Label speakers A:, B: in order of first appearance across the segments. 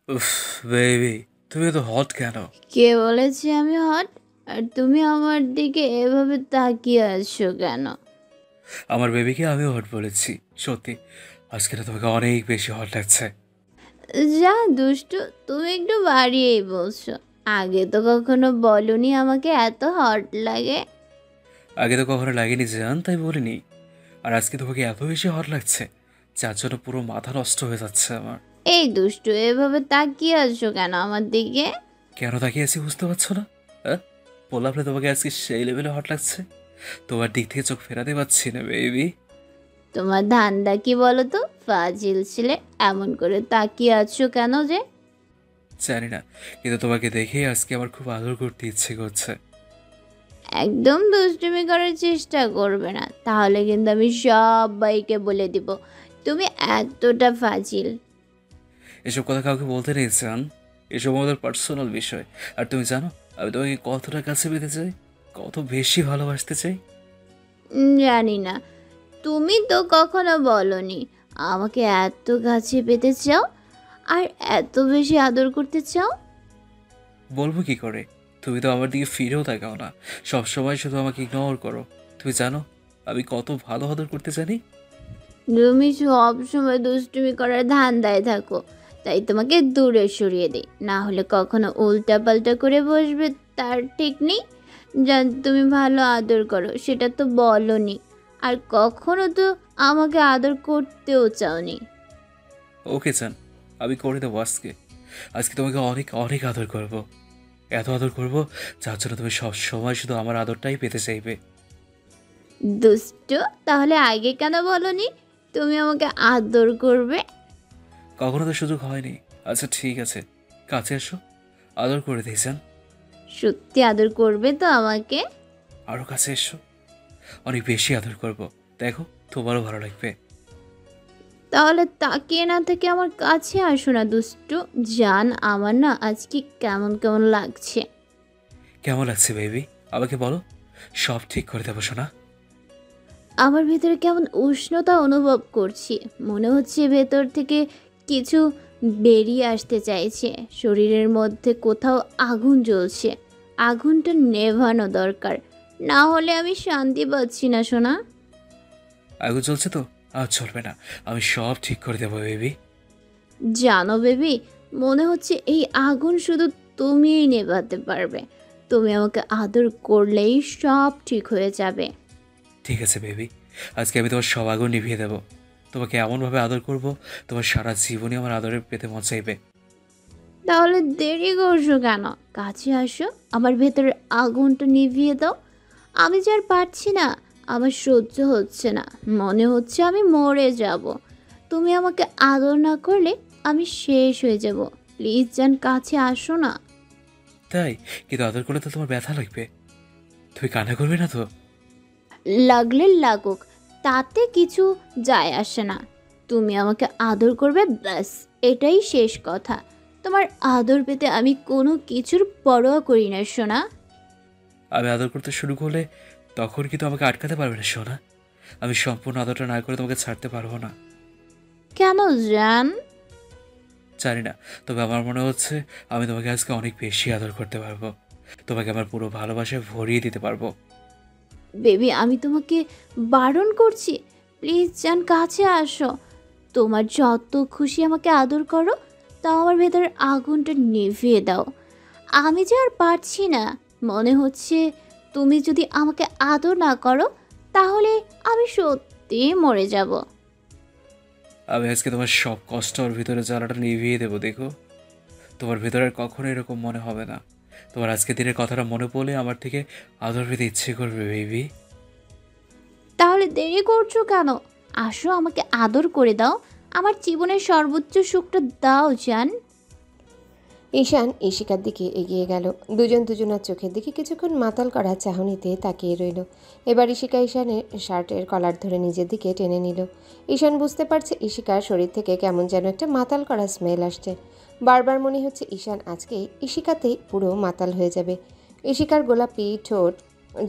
A: উফ বেবি, তুমি তো হট কেন?
B: কে বলেছে আমি হট? আর তুমি আমার দিকে এভাবে তাকিয়ে আছো কেন?
A: আমার বেবিকে আমিও হট বলেছি। সত্যি আজকে না তোমাকে অনেক বেশি হট লাগছে।
B: যা দুষ্টু, তুমি একটু বাড়িয়েই বলছো। আগে তো কখনো বলনি আমাকে এত হট লাগে।
A: আগে তো কখনো লাগেনি জান, তাই বলিনি। আর আজকে তোমাকে এত বেশি হট লাগছে যার জন্য পুরো মাথা নষ্ট হয়ে যাচ্ছে আমার।
B: এই দুষ্টু, এভাবে তাকিয়ে আছো কেন আমার দিকে?
A: কেন তাকিয়ে আছি বুঝতে পারছো না? হ্যাঁ, বললাম না তোমাকে আজকে সেই লেভেলে হট লাগছে। তোমার দিক থেকে চোখ ফেরাতে পারছি না বেবি।
B: তোমার ধান্দা কি বলো তো, ফাজিল ছেলে। এমন করে তাকিয়ে আছো কেন যে?
A: জানি না, কিন্তু তোমাকে দেখেই আজকে আমার খুব আদর করতে ইচ্ছে করছে।
B: একদম দুষ্টুমি করার চেষ্টা করবে না, তাহলে কিন্তু আমি সবাইকে বলে দিব তুমি এতটা ফাজিল।
A: এসব কথা কাউকে বলতে নেই জান, এসব আমাদের পার্সোনাল বিষয়। আর তুমি জানো আমি তোমাকে কতটা কাছে পেতে চাই, কত বেশি ভালোবাসতে চাই।
B: জানি না, তুমি তো কখনো বলনি আমাকে এত কাছে পেতে চাও আর এত বেশি আদর করতে চাও।
A: বলবো কি করে? তুমি তো আমার দিকে ফিরেও তাকাও না, সব সময় শুধু আমাকে ইগনোর করো। তুমি জানো আমি কত ভালো আদর করতে জানি।
B: তুমি সব সময় দুষ্টুমি করার ধান্দায় থাকো, তাই তোমাকে দূরে সরিয়ে দিই, না হলে কখনো উল্টা পাল্টা করে বসবে। তার ঠিক নেই। যা তুমি ভালো আদর করো সেটা তো বলনি, আর কখনো তো আমাকে আদর করতেও চাওনি।
A: ওকে জান, আমি করে দেবো আজকে। আজকে তোমাকে অনেক অনেক আদর করব, এত আদর করব যার জন্য তুমি সব সময় শুধু আমার আদরটাই পেতে চাইবে।
B: দুষ্টু, তাহলে আগে কেন বলনি তুমি আমাকে আদর করবে?
A: কখনো তো সুযোগ হয়নি। আচ্ছা ঠিক আছে, কাছে এসো, আদর করে দিই জান।
B: সত্যি আদর করবে তো আমাকে?
A: আরও কাছে এসো, অনেক বেশি আদর করব। দেখো তোমারও ভালো লাগবে।
B: তাহলে তাকিয়ে না থেকে আমার কাছে আসো না দুষ্টু। জান, আমার না আজকে কেমন কেমন লাগছে।
A: কেমন লাগছে বেবি? আমাকে বলো, সব ঠিক করে দেবো সোনা।
B: আমার ভেতরে কেমন উষ্ণতা অনুভব করছি, মনে হচ্ছে ভেতর থেকে কিছু বেরিয়ে আসতে চাইছে। শরীরের মধ্যে কোথাও আগুন জ্বলছে, আগুনটা নেভানো দরকার, না হলে আমি শান্তি পাচ্ছি না সোনা।
A: আগুন চলছে তো, আর চলবে না। আমি সব ঠিক করে দেবো বেবি।
B: জানো বেবি, মনে হচ্ছে এই আগুন শুধু তুমিই নেভাতে পারবে। তুমি আমাকে আদর করলেই সব ঠিক হয়ে যাবে।
A: ঠিক আছে বেবি, আজকে আমি তোমার সব আগুন নিভিয়ে দেবো। তোমাকে এমনভাবে আদর করব, তোমার সারা জীবনই আমার আদরে পেতে মন চাইবে।
B: তাহলে দেরি করছো কেন? কাছে আসো, আমার ভেতরের আগুনটা নিভিয়ে দাও। আমি যে আর পারছি না, আমার সহ্য হচ্ছে না, মনে হচ্ছে আমি মরে যাব। তুমি আমাকে আদর না করলে আমি শেষ হয়ে যাব। প্লিজ জান, কাছে আসো না।
A: তাই? কিন্তু আদর করলে তো তোমার ব্যথা লাগবে, তুমি কান্না করবে না তো?
B: লাগলে লাগুক, তাতে কিছু যায় আসে না। তুমি আমাকে আদর করবে, ব্যাস, এটাই শেষ কথা। তোমার আদর পেতে আমি কোনো কিছুর পরোয়া করি না সোনা।
A: আমি আদর করতে শুরু করলে তখন কিন্তু আমাকে আটকাতে পারবে না সোনা। আমি সম্পূর্ণ আদরটা না করে তোমাকে ছাড়তে পারবো না।
B: কেন জান?
A: জানি না, তবে আমার মনে হচ্ছে আমি তোমাকে আজকে অনেক বেশি আদর করতে পারবো। তোমাকে আমার পুরো ভালোবাসায় ভরিয়ে দিতে পারবো।
B: বেবি, আমি তোমাকে বারণ করছি, প্লিজ জান কাছে আসো। তোমার যত খুশি আমাকে আদর করো, তাও আমার ভেতরের আগুনটা নিভিয়ে দাও। আমি যে আর পারছি না, মনে হচ্ছে তুমি যদি আমাকে আদর না করো তাহলে আমি সত্যিই মরে যাব।
A: আমি আজকে তোমার সব কষ্ট ওর ভিতরে জ্বালাটা নিভিয়ে দেবো, দেখো। তোমার ভেতরে আর কখনো এরকম মনে হবে না। তোমার আজকের দিনের কথাটা মনে পড়লে আমার থেকে আদর পেতে ইচ্ছে করবে বেবি।
B: তাহলে দেরি করছো কেন? আসো, আমাকে আদর করে দাও, আমার জীবনের সর্বোচ্চ সুখটা দাও জান।
C: ঈশান ঈশিকার দিকে এগিয়ে গেল। দুজন দুজনার চোখের দিকে কিছুক্ষণ মাতাল করা চাহনিতে তাকিয়ে রইল। এবার ঈশিকা ঈশানের শার্টের কলার ধরে নিজের দিকে টেনে নিল। ঈশান বুঝতে পারছে ঈশিকার শরীর থেকে কেমন যেন একটা মাতাল করা স্মেল আসছে। বারবার মনে হচ্ছে ঈশান আজকে ঈশিকাতেই পুরো মাতাল হয়ে যাবে। ঈশিকার গোলাপি ঠোঁট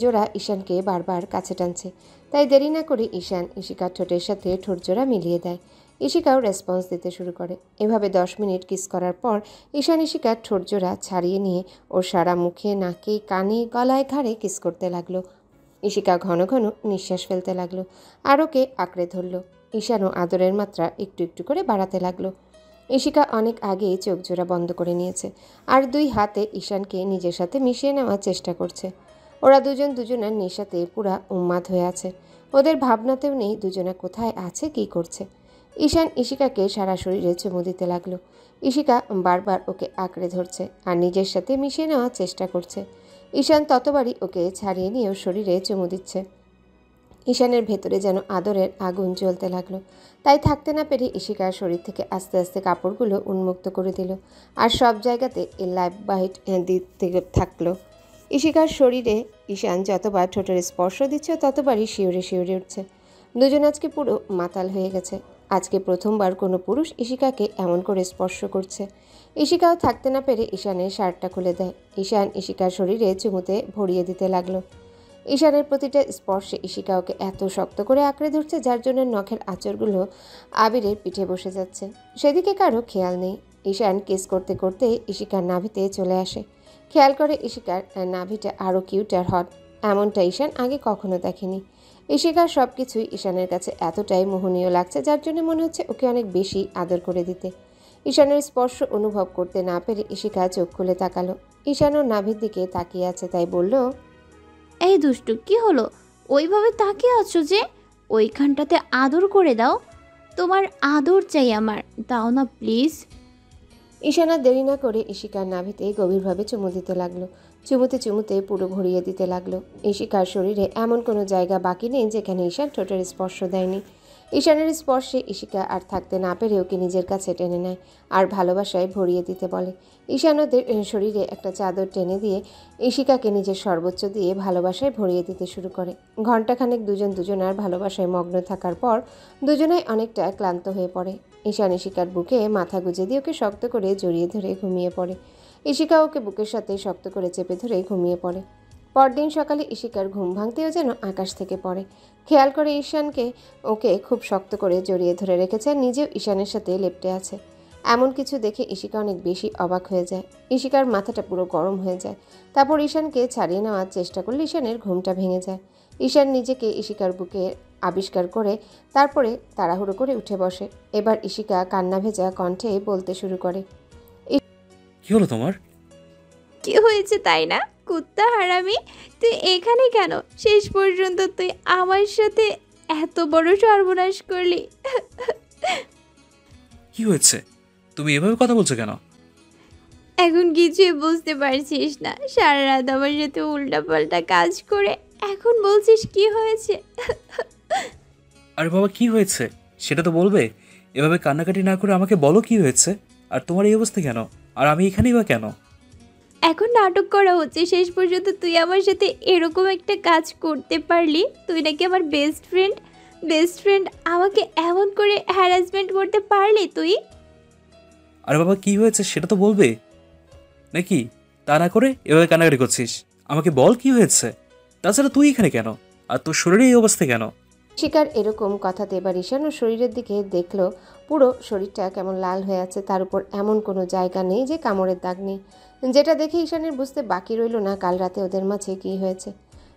C: জোড়া ঈশানকে বারবার কাছে টানছে। তাই দেরি না করে ঈশান ঈশিকার ঠোঁটের সাথে ঠোঁট জোড়া মিলিয়ে দেয়। ইশিকাও রেসপন্স দিতে শুরু করে। এভাবে 10 মিনিট কিস করার পর ঈশান ইশিকার ঠোঁটজোড়া ছাড়িয়ে নিয়ে ওর সারা মুখে, নাকে, কানে, গলায়, ঘাড়ে কিস করতে লাগলো। ইশিকা ঘন ঘন নিঃশ্বাস ফেলতে লাগলো আর ওকে আঁকড়ে ধরল। ঈশানও আদরের মাত্রা একটু একটু করে বাড়াতে লাগলো। ইশিকা অনেক আগেই চোখ জোড়া বন্ধ করে নিয়েছে আর 2 হাতে ঈশানকে নিজের সাথে মিশিয়ে নেওয়ার চেষ্টা করছে। ওরা দুজন দুজনের নেশাতে পুরা উন্মাদ হয়ে আছে। ওদের ভাবনাতেও নেই দুজনে কোথায় আছে, কী করছে। ঈশান ইশিকাকে সারা শরীরে চুমু দিতে লাগলো। ইশিকা বারবার ওকে আঁকড়ে ধরছে আর নিজের সাথে মিশিয়ে নেওয়ার চেষ্টা করছে। ঈশান ততবারই ওকে ছাড়িয়ে নিয়েও শরীরে চুমু দিচ্ছে। ঈশানের ভেতরে যেন আদরের আগুন জ্বলতে লাগলো। তাই থাকতে না পেরে ইশিকার শরীর থেকে আস্তে আস্তে কাপড়গুলো উন্মুক্ত করে দিল আর সব জায়গাতে লাইফ বাইট দিতে থাকলো। ইশিকার শরীরে ঈশান যতবার ঠোঁটের স্পর্শ দিচ্ছে ততবারই শিউরে শিউরে উঠছে। দুজন আজকে পুরো মাতাল হয়ে গেছে। আজকে প্রথমবার কোনো পুরুষ ইশিকাকে এমন করে স্পর্শ করছে। ইশিকাও থাকতে না পেরে ঈশানের শার্টটা খুলে দেয়। ঈশান ইশিকার শরীরে চুমুতে ভরিয়ে দিতে লাগলো। ঈশানের প্রতিটা স্পর্শে ইশিকা ওকে এত শক্ত করে আঁকড়ে ধরছে যার জন্য নখের আঁচড়গুলো আবিরের পিঠে বসে যাচ্ছে। সেদিকে কারো খেয়াল নেই। ঈশান কিস করতে করতে ইশিকার নাভিতে চলে আসে। খেয়াল করে ইশিকার নাভিটা আরও কিউট আর হট। এমনটা ঈশান আগে কখনো দেখেনি। ইশিকার সব কিছুই ঈশানের কাছে এতটাই মোহনীয় লাগছে যার জন্য মনে হচ্ছে ওকে অনেক বেশি আদর করে দিতে। ঈশানের স্পর্শ অনুভব করতে না পেরে ইশিকা চোখ খুলে তাকালো। ঈশানও নাভির দিকে তাকিয়ে আছে তাই বলল,
B: এই দুষ্টু, কি হলো? ওইভাবে তাকিয়ে আছো যে? ওইখানটাতে আদর করে দাও। তোমার আদর চাই আমার, দাও না প্লিজ।
C: ঈশান আর দেরি না করে ইশিকার নাভিতে গভীরভাবে চুমু দিতে লাগলো। চুমুতে চুমুতে পুরো ভরিয়ে দিতে লাগলো। ইশিকার শরীরে এমন কোনো জায়গা বাকি নেই যেখানে ঈশান ঠোঁটের স্পর্শ দেয়নি। ঈশানের স্পর্শে ইশিকা আর থাকতে না পেরে ওকে নিজের কাছে টেনে নেয় আর ভালোবাসায় ভরিয়ে দিতে বলে। ঈশান ওদের শরীরে একটা চাদর টেনে দিয়ে ইশিকাকে নিজের সর্বোচ্চ দিয়ে ভালোবাসায় ভরিয়ে দিতে শুরু করে। ঘণ্টাখানেক দুজন দুজনার ভালোবাসায় মগ্ন থাকার পর দুজনাই অনেকটা ক্লান্ত হয়ে পড়ে। ঈশান ইশিকার বুকে মাথা গুজে দিয়ে ওকে শক্ত করে জড়িয়ে ধরে ঘুমিয়ে পড়ে। ইশিকা ওকে বুকের সাথে শক্ত করে চেপে ধরে ঘুমিয়ে পড়ে। পরদিন সকালে ইশিকার ঘুম ভাঙতেও যেন আকাশ থেকে পড়ে। খেয়াল করে ঈশানকে ওকে খুব শক্ত করে জড়িয়ে ধরে রেখেছে আর নিজেও ঈশানের সাথে লেপ্টে আছে। এমন কিছু দেখে ইশিকা অনেক বেশি অবাক হয়ে যায়। ইশিকার মাথাটা পুরো গরম হয়ে যায়। তারপর ঈশানকে ছাড়িয়ে নেওয়ার চেষ্টা করলে ঈশানের ঘুমটা ভেঙে যায়। ঈশান নিজেকে ইশিকার বুকে আবিষ্কার করে তারপরে তাড়াহুড়ো করে উঠে বসে। এবার ইশিকা কান্না ভেজা কণ্ঠে বলতে শুরু করে,
A: কি হলো তোমার?
B: কি হয়েছে তাই না? কুত্তা হারামি, তুই এখানে কেন? শেষ পর্যন্ত তুই আমার সাথে এত বড় সর্বনাশ করলি।
A: কি হয়েছে? তুমি এভাবে কথা বলছো কেন?
B: এখন কিছুই বুঝতে পারছিস না? সারা রাত আমার সাথে উল্টাপাল্টা কাজ করে এখন বলছিস কি হয়েছে?
A: আরে বাবা, কি হয়েছে সেটা তো বলবে। এভাবে কান্নাকাটি না করে আমাকে বলো কি হয়েছে। আর তোমার এই অবস্থা কেন? আর আমি এখানেই বা কেন?
B: এখন নাটক করা হচ্ছে। শেষ পর্যন্ত তুই আমার সাথে এরকম একটা কাজ করতে পারলি? তুই নাকি আমার বেস্ট ফ্রেন্ড, আমাকে এমন করে হ্যারাসমেন্ট করতে পারলি তুই?
A: আরে বাবা, কি হয়েছে সেটা তো বলবে নাকি? তা না করে এভাবে কান্নাকাটি করছিস। আমাকে বল কি হয়েছে। তাছাড়া তুই এখানে কেন? আর তোর শরীরে এই অবস্থা কেন?
C: শিকার এরকম কথাতে এবার ঈশান ওর শরীরের দিকে দেখলো। পুরো শরীরটা কেমন লাল হয়ে আছে, তার উপর এমন কোনো জায়গা নেই যে কামড়ের দাগ নেই। যেটা দেখে ঈশানের বুঝতে বাকি রইল না কাল রাতে ওদের মাঝে কী হয়েছে।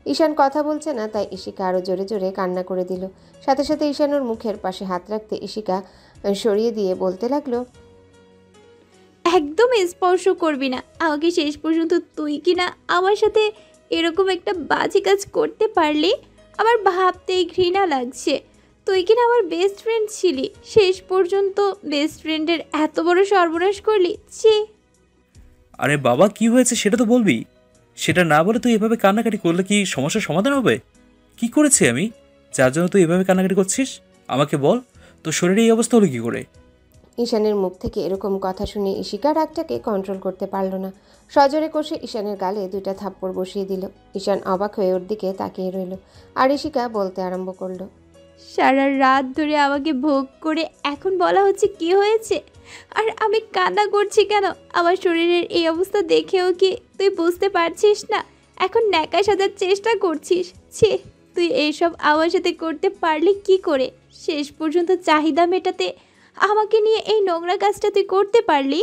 C: ঈশান কথা বলছে না তাই ইশিকা আরও জোরে জোরে কান্না করে দিল। সাথে সাথে ঈশান ওর মুখের পাশে হাত রাখতে ইশিকা সরিয়ে দিয়ে বলতে লাগলো,
B: একদম স্পর্শ করবি না আমাকে। শেষ পর্যন্ত তুই কি না আমার সাথে এরকম একটা বাজে কাজ করতে পারলি? আমার ভাবতেই ঘৃণা লাগছে। তুই কি না আমার বেস্ট ফ্রেন্ড ছিলি, শেষ পর্যন্ত বেস্ট ফ্রেন্ডের এত বড় সর্বনাশ করলি। ছি।
A: আরে বাবা, কি হয়েছে সেটা তো বলবি। সেটা না বলে তুই এভাবে কান্নাকাটি করলে কি সমস্যার সমাধান হবে? কি করেছি আমি যার জন্য তুই এভাবে কান্নাকাটি করছিস? আমাকে বল, তোর শরীরে এই অবস্থা হলো কি করে?
C: ঈশানের মুখ থেকে এরকম কথা শুনে ইশিকা রাগটাকে কন্ট্রোল করতে পারল না। সজোরে কষে ঈশানের গালে 2টা থাপ্পড় বসিয়ে দিল। ঈশান অবাক হয়ে ওর দিকে তাকিয়ে রইল আর ইশিকা বলতে আরম্ভ করলো,
B: সারা রাত ধরে আমাকে ভোগ করে এখন বলা হচ্ছে কি হয়েছে? আর আমি কান্না করছি কেন? আমার শরীরের এই অবস্থা দেখেও কি তুই বুঝতে পারছিস না? এখন ন্যাকা সাজার চেষ্টা করছিস। ছি, তুই এইসব আমার সাথে করতে পারলি কি করে? শেষ পর্যন্ত চাহিদা মেটাতে আমাকে নিয়ে এই নোংরা কাজটা তুই করতে পারলি?